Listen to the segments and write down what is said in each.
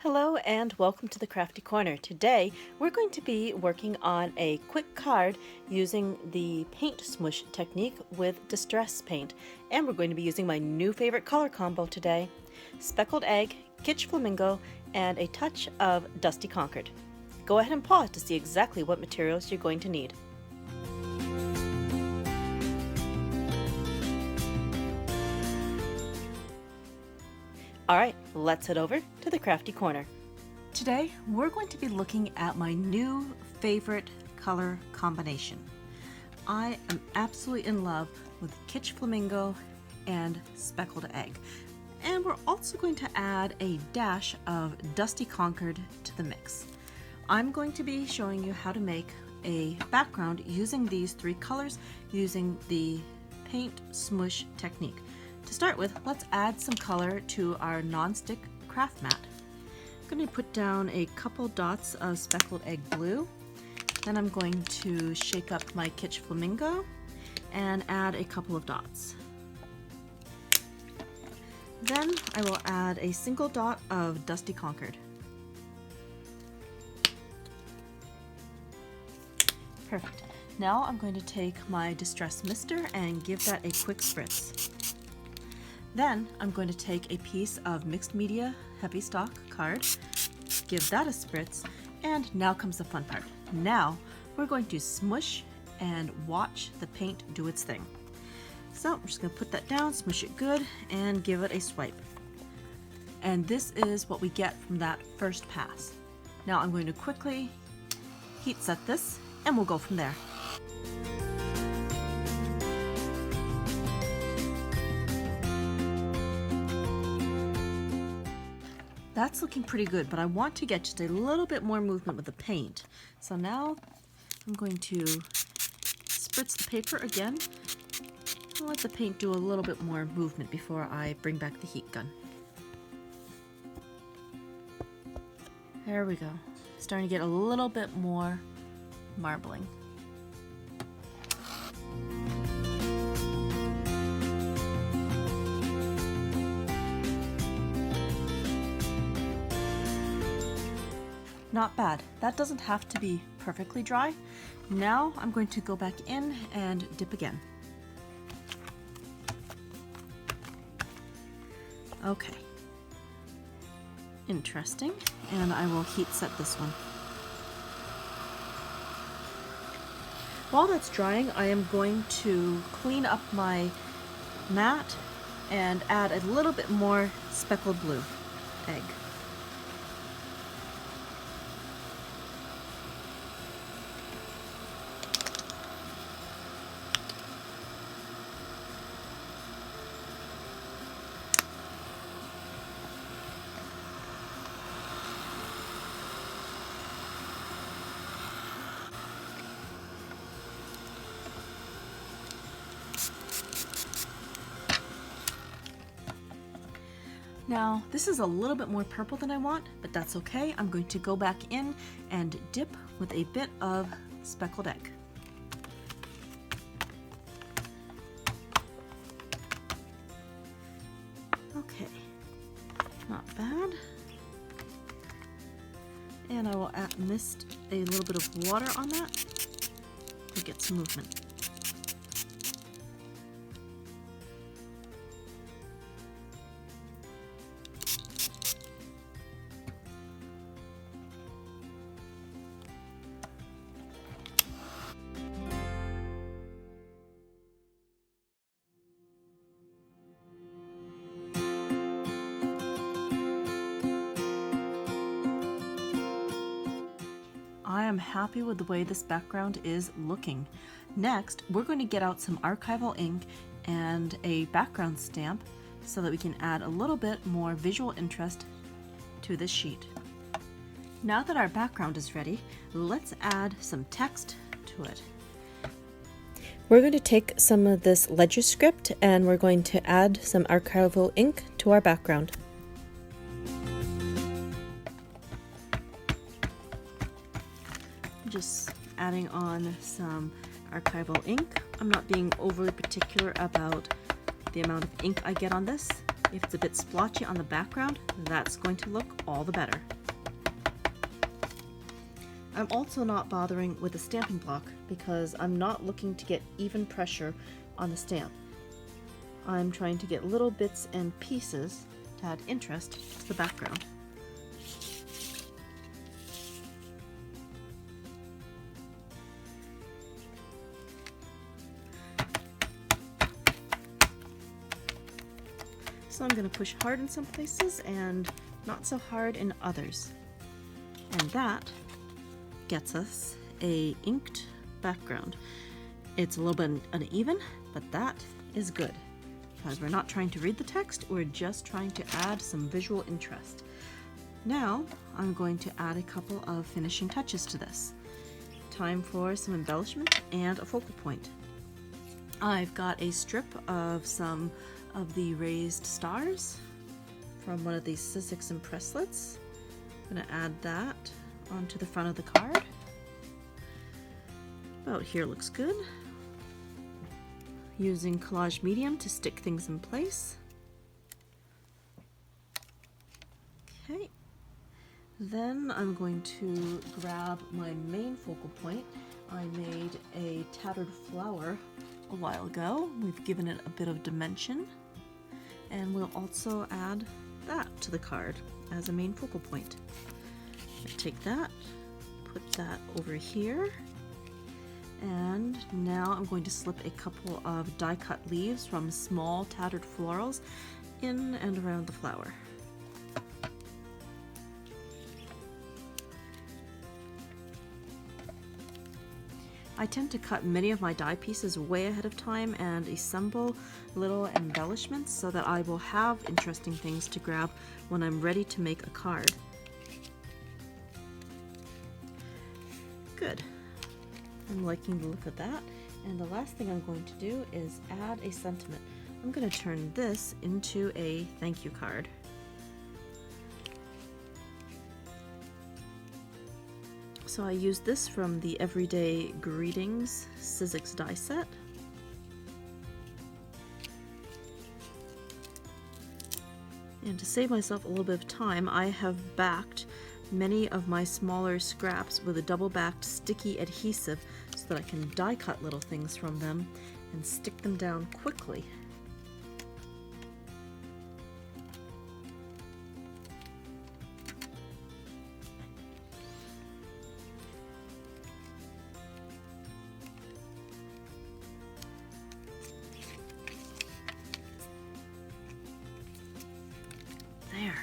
Hello and welcome to the Crafty Corner. Today we're going to be working on a quick card using the paint smoosh technique with distress paint, and we're going to be using my new favorite color combo today: Speckled Egg, Kitsch Flamingo, and a touch of Dusty Concord. Go ahead and pause to see exactly what materials you're going to need. Alright, let's head over to the Crafty Corner. Today, we're going to be looking at my new favorite color combination. I am absolutely in love with Kitsch Flamingo and Speckled Egg. And we're also going to add a dash of Dusty Concord to the mix. I'm going to be showing you how to make a background using these three colors using the paint smoosh technique. To start with, let's add some color to our non-stick craft mat. I'm going to put down a couple dots of Speckled Egg blue. Then I'm going to shake up my Kitsch Flamingo and add a couple of dots. Then I will add a single dot of Dusty Concord. Perfect. Now I'm going to take my Distress Mister and give that a quick spritz. Then I'm going to take a piece of mixed media heavy stock card, give that a spritz, and now comes the fun part. Now we're going to smush and watch the paint do its thing. So I'm just going to put that down, smush it good, and give it a swipe. And this is what we get from that first pass. Now I'm going to quickly heat set this, and we'll go from there. That's looking pretty good, but I want to get just a little bit more movement with the paint. So now I'm going to spritz the paper again and let the paint do a little bit more movement before I bring back the heat gun. There we go. Starting to get a little bit more marbling. Not bad. That doesn't have to be perfectly dry. Now I'm going to go back in and dip again. Okay. Interesting. And I will heat set this one. While that's drying, I am going to clean up my mat and add a little bit more speckled blue egg. Now, this is a little bit more purple than I want, but that's okay. I'm going to go back in and dip with a bit of Speckled Egg. Okay, not bad. And I will mist a little bit of water on that to get some movement. I am happy with the way this background is looking. Next, we're going to get out some archival ink and a background stamp so that we can add a little bit more visual interest to this sheet. Now that our background is ready, let's add some text to it. We're going to take some of this ledger script and we're going to add some archival ink to our background. Just adding on some archival ink. I'm not being overly particular about the amount of ink I get on this. If it's a bit splotchy on the background, that's going to look all the better. I'm also not bothering with the stamping block because I'm not looking to get even pressure on the stamp. I'm trying to get little bits and pieces to add interest to the background. So I'm going to push hard in some places and not so hard in others. And that gets us a inked background. It's a little bit uneven, but that is good because we're not trying to read the text, we're just trying to add some visual interest. Now I'm going to add a couple of finishing touches to this. Time for some embellishment and a focal point. I've got a strip of some of the raised stars from one of these Sizzix impresslets. I'm going to add that onto the front of the card. About here looks good. Using collage medium to stick things in place. Okay. Then I'm going to grab my main focal point. I made a tattered flower a while ago. We've given it a bit of dimension. And we'll also add that to the card as a main focal point. Take that, put that over here, and now I'm going to slip a couple of die cut leaves from small tattered florals in and around the flower. I tend to cut many of my die pieces way ahead of time and assemble little embellishments so that I will have interesting things to grab when I'm ready to make a card. Good. I'm liking the look of that. And the last thing I'm going to do is add a sentiment. I'm going to turn this into a thank you card. So I used this from the Everyday Greetings Sizzix die set. And to save myself a little bit of time, I have backed many of my smaller scraps with a double-backed sticky adhesive so that I can die cut little things from them and stick them down quickly. There.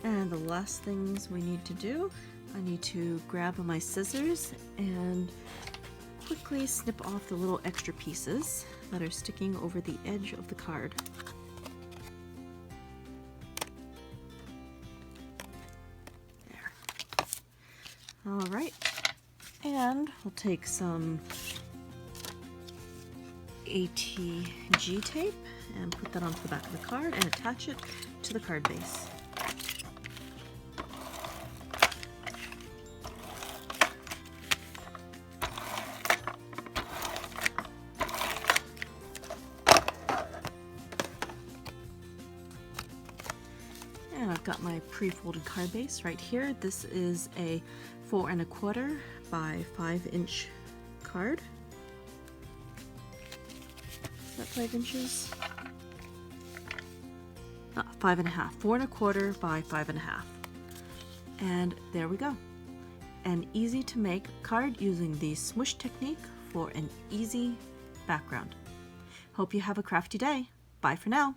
And the last things we need to do, I need to grab my scissors and quickly snip off the little extra pieces that are sticking over the edge of the card. There. Alright, and we'll take some ATG tape and put that onto the back of the card and attach it to the card base. And I've got my pre-folded card base right here. This is a 4 1/4 by 5-inch card. Is that 5 inches? 5 1/2. 4 1/4 by 5 1/2. And there we go. An easy to make card using the smoosh technique for an easy background. Hope you have a crafty day. Bye for now.